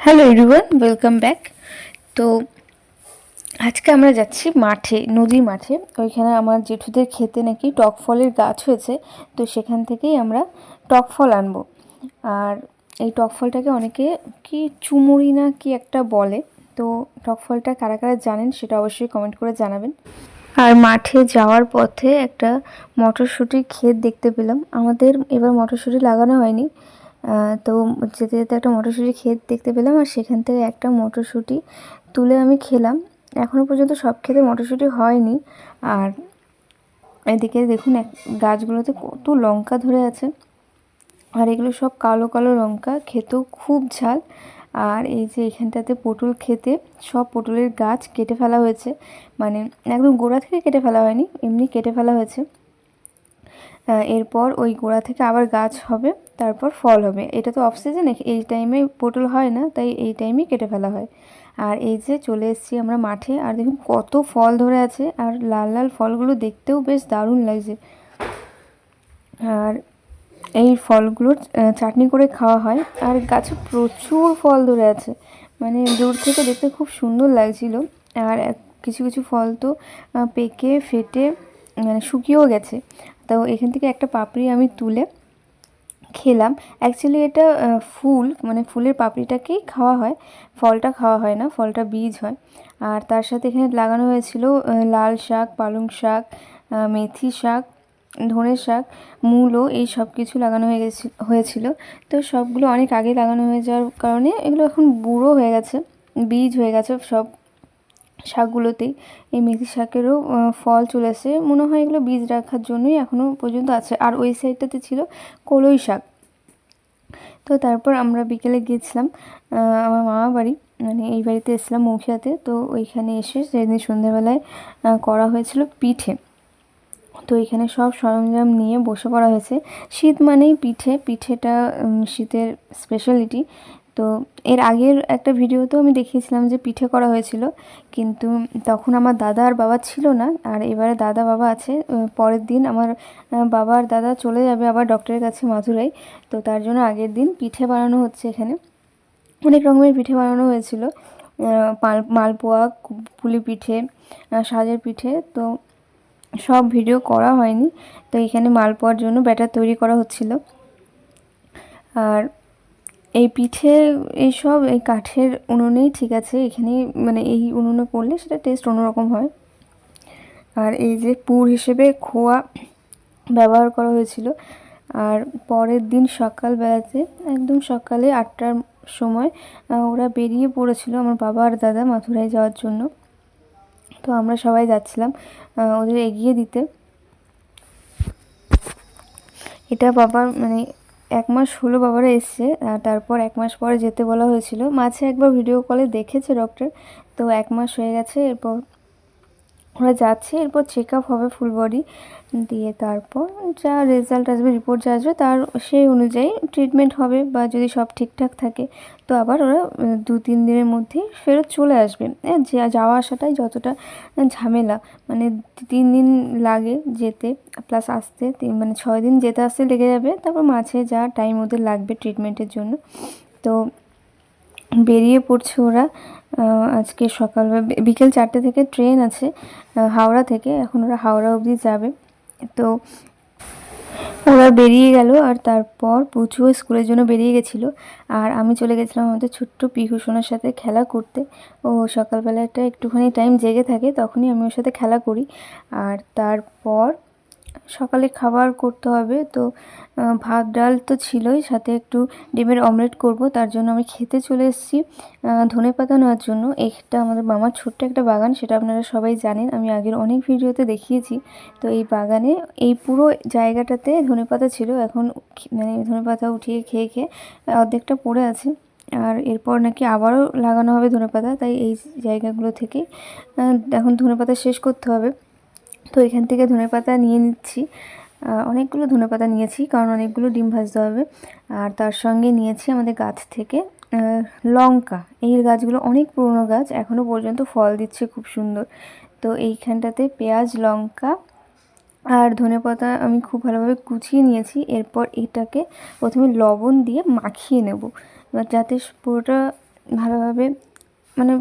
Hello everyone, welcome back. তো আজকে আমরা যাচ্ছি মাঠে, নদীর মাঠে। ওইখানে আমার জেঠুদের খেতে নাকি টক ফলের গাছ হয়েছে, তো সেখান থেকেই আমরা টক ফল আনবো। আর এই টক ফলটাকে অনেকে কি চুমুরি না কি একটা বলে। তো টক ফলটা কারা কারা জানেন সেটা অবশ্যই কমেন্ট করে জানাবেন। আর মাঠে যাওয়ার পথে একটা মটরশুঁটির ক্ষেত দেখতে পেলাম। আমাদের এবার মটরশুঁটি লাগানো হয়নি, তো যেতে যেতে একটা মটরশুঁটির ক্ষেত দেখতে পেলাম, আর সেখান থেকে একটা মটরশুঁটি তুলে আমি খেলাম। এখনও পর্যন্ত সব ক্ষেতে মটরশুঁটি হয়নি। আর এদিকে দেখুন গাছগুলোতে কত লঙ্কা ধরে আছে, আর এগুলো সব কালো কালো লঙ্কা, খেতেও খুব ঝাল। আর এই যে এখানটাতে পটল খেতে সব পটলের গাছ কেটে ফেলা হয়েছে, মানে একদম গোড়া থেকে কেটে ফেলা হয়নি, এমনি কেটে ফেলা হয়েছে। এরপর ওই গোড়া থেকে আবার গাছ হবে, তারপর ফল হবে। এটা তো অফ সিজনে, এই টাইমে পটল হয় না, তাই এই টাইমেই কেটে ফেলা হয়। আর এই যে চলে এসেছি আমরা মাঠে, আর দেখুন কত ফল ধরে আছে, আর লাল লাল ফলগুলো দেখতেও বেশ দারুণ লাগছে। আর এই ফলগুলোর চাটনি করে খাওয়া হয়। আর গাছে প্রচুর ফল ধরে আছে, মানে দূর থেকে দেখতে খুব সুন্দর লাগছিল। আর কিছু কিছু ফল তো পেকে ফেটে মানে শুকিয়েও গেছে। তো এখান থেকে একটা পাপড়ি আমি তুলে খেলাম। অ্যাকচুয়ালি এটা ফুল, মানে ফুলের পাপড়িটাকেই খাওয়া হয়, ফলটা খাওয়া হয় না, ফলটা বীজ হয়। আর তার সাথে এখানে লাগানো হয়েছিল লাল শাক, পালং শাক, মেথি শাক, ধনে শাক, মূলো, এই সব কিছু লাগানো হয়েছিল। তো সবগুলো অনেক আগে লাগানো হয়ে যাওয়ার কারণে এগুলো এখন বুড়ো হয়ে গেছে, বীজ হয়ে গেছে সব শাকগুলোতেই। এই মেথি শাকেরও ফল চলে আসে, মনে হয় এগুলো বীজ রাখার জন্যই এখনও পর্যন্ত আছে। আর ওই সাইডটাতে ছিল কলই শাক। তো তারপর আমরা বিকেলে গিয়েছিলাম আমার মামা বাড়ি, মানে এই বাড়িতে এসেছিলাম মৌখিয়াতে। তো ওইখানে এসে সেদিন সন্ধ্যাবেলায় করা হয়েছিল পিঠে। তো এখানে সব সরঞ্জাম নিয়ে বসে পড়া হয়েছে। শীত মানেই পিঠে, পিঠেটা শীতের স্পেশালিটি। তো এর আগের একটা ভিডিওতেও আমি দেখিয়েছিলাম যে পিঠে করা হয়েছিল, কিন্তু তখন আমার দাদা আর বাবা ছিল না। আর এবারে দাদা বাবা আছে। পরের দিন আমার বাবা আর দাদা চলে যাবে আবার ডক্টরের কাছে মাথুরাই। তো তার জন্য আগের দিন পিঠে বানানো হচ্ছে এখানে। অনেক রকমের পিঠে বানানো হয়েছিল, মালপোয়া, পুলি পিঠে, সাজের পিঠে। তো সব ভিডিও করা হয়নি। তো এখানে মালপোয়ার জন্য ব্যাটার তৈরি করা হচ্ছিল। আর এই পিঠে এইসব এই কাঠের উনুনেই ঠিক আছে, এখানে মানে এই উনুনে করলে সেটা টেস্ট অন্যরকম হয়। আর এই যে পুর হিসেবে খোয়া ব্যবহার করা হয়েছিল। আর পরের দিন সকালবেলাতে, একদম সকালে 8টার সময় ওরা বেরিয়ে পড়েছিল, আমার বাবা আর দাদা, মাথুরায় যাওয়ার জন্য। তো আমরা সবাই যাচ্ছিলাম ওদের এগিয়ে দিতে। এটা বাবার মানে 1 মাস হলো বাবারা এসছে, তারপর 1 মাস পরে যেতে বলা হয়েছিল। মাঝে একবার ভিডিও কলে দেখেছে ডক্টর। তো 1 মাস হয়ে গেছে, এরপর ওরা যাচ্ছে, এরপর চেক আপ হবে ফুল বডি দিয়ে, তারপর যা রেজাল্ট আসবে, রিপোর্ট যা আসবে তার সেই অনুযায়ী ট্রিটমেন্ট হবে। বা যদি সব ঠিকঠাক থাকে তো আবার ওরা 2-3 দিনের মধ্যেই ফেরত চলে আসবে। যাওয়া আসাটাই যতটা ঝামেলা, মানে 3 দিন লাগে যেতে প্লাস আসতে, মানে 6 দিন যেতে আসতে লেগে যাবে। তারপর মাঝে যা টাইম ওদের লাগবে ট্রিটমেন্টের জন্য। তো বেরিয়ে পড়ছে ওরা আজকে সকাল বিকেল 4টে থেকে ট্রেন আছে হাওড়া থেকে। এখন ওরা হাওড়া অবধি যাবে। তো ওরা বেরিয়ে গেল, আর তারপর পুচুও স্কুলের জন্য বেরিয়ে গেছিলো। আর আমি চলে গেছিলাম আমাদের ছোট্ট পিহু সোনার সাথে খেলা করতে। ও সকালবেলাটা একটুখানি টাইম জেগে থাকে, তখনই আমি ওর সাথে খেলা করি। আর তারপর সকালে খাবার করতে হবে। তো ভাত ডাল তো ছিলই, সাথে একটু ডিমের অমলেট করব, তার জন্য আমি খেতে চলে এসেছি ধনেপাতা নেওয়ার জন্য। এটা আমাদের মামার ছোট্ট একটা বাগান, সেটা আপনারা সবাই জানেন, আমি আগের অনেক ভিডিওতে দেখিয়েছি। তো এই বাগানে এই পুরো জায়গাটাতে ধনেপাতা ছিল, এখন মানে ধনেপাতা উঠিয়ে খেয়ে খেয়ে অর্ধেকটা পড়ে আছে। আর এরপর নাকি আবারও লাগানো হবে ধনেপাতা, তাই এই জায়গাগুলো থেকে এখন ধনেপাতা শেষ করতে হবে। তো এখান থেকে ধনেপাতা নিয়ে নিচ্ছি, অনেকগুলো ধনেপাতা নিয়েছি কারণ অনেকগুলো ডিম ভাজতে হবে। আর তার সঙ্গে নিয়েছি আমাদের গাছ থেকে লঙ্কা। এই গাছগুলো অনেক পুরনো গাছ, এখনও পর্যন্ত ফল দিচ্ছে খুব সুন্দর। তো এইখানটাতে পেঁয়াজ, লঙ্কা আর ধনেপাতা আমি খুব ভালোভাবে কুচিয়ে নিয়েছি। এরপর এটাকে প্রথমে লবণ দিয়ে মাখিয়ে নেব, যাতে পুরোটা ভালোভাবে মানে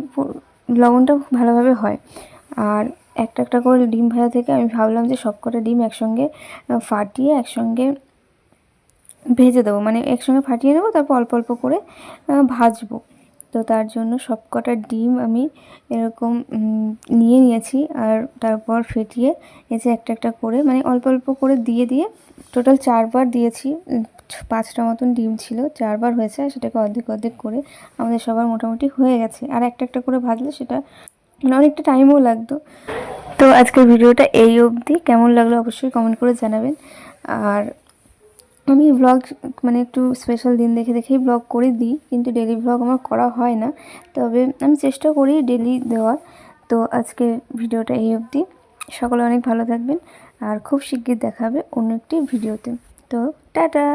লবণটা ভালোভাবে হয়। আর একটা একটা করে ডিম ভাজা থেকে আমি ভাবলাম যে সবকটা ডিম একসঙ্গে ফাটিয়ে একসঙ্গে ভেজে দেবো, মানে একসঙ্গে ফাটিয়ে নেবো, তারপর অল্প অল্প করে ভাজবো। তো তার জন্য সবকটা ডিম আমি এরকম নিয়ে নিয়েছি, আর তারপর ফেটিয়ে এসে একটা একটা করে মানে অল্প অল্প করে দিয়ে দিয়ে টোটাল 4বার দিয়েছি। 5টা মতন ডিম ছিল, 4বার হয়েছে, আর সেটাকে অর্ধেক অর্ধেক করে আমাদের সবার মোটামুটি হয়ে গেছে। আর একটা একটা করে ভাজলে সেটা মানে অনেকটা টাইমও লাগতো। তো আজকের ভিডিওটা এই অবধি। কেমন লাগলো অবশ্যই কমেন্ট করে জানাবেন। আর আমি ব্লগ মানে একটু স্পেশাল দিন দেখে দেখেই ব্লগ করে দিই, কিন্তু ডেলি ব্লগ আমার করা হয় না, তবে আমি চেষ্টা করি ডেলি দেওয়ার। তো আজকের ভিডিওটা এই অবধি। সকলে অনেক ভালো থাকবেন, আর খুব শিগগির দেখা হবে অন্য একটি ভিডিওতে। তো টাটা।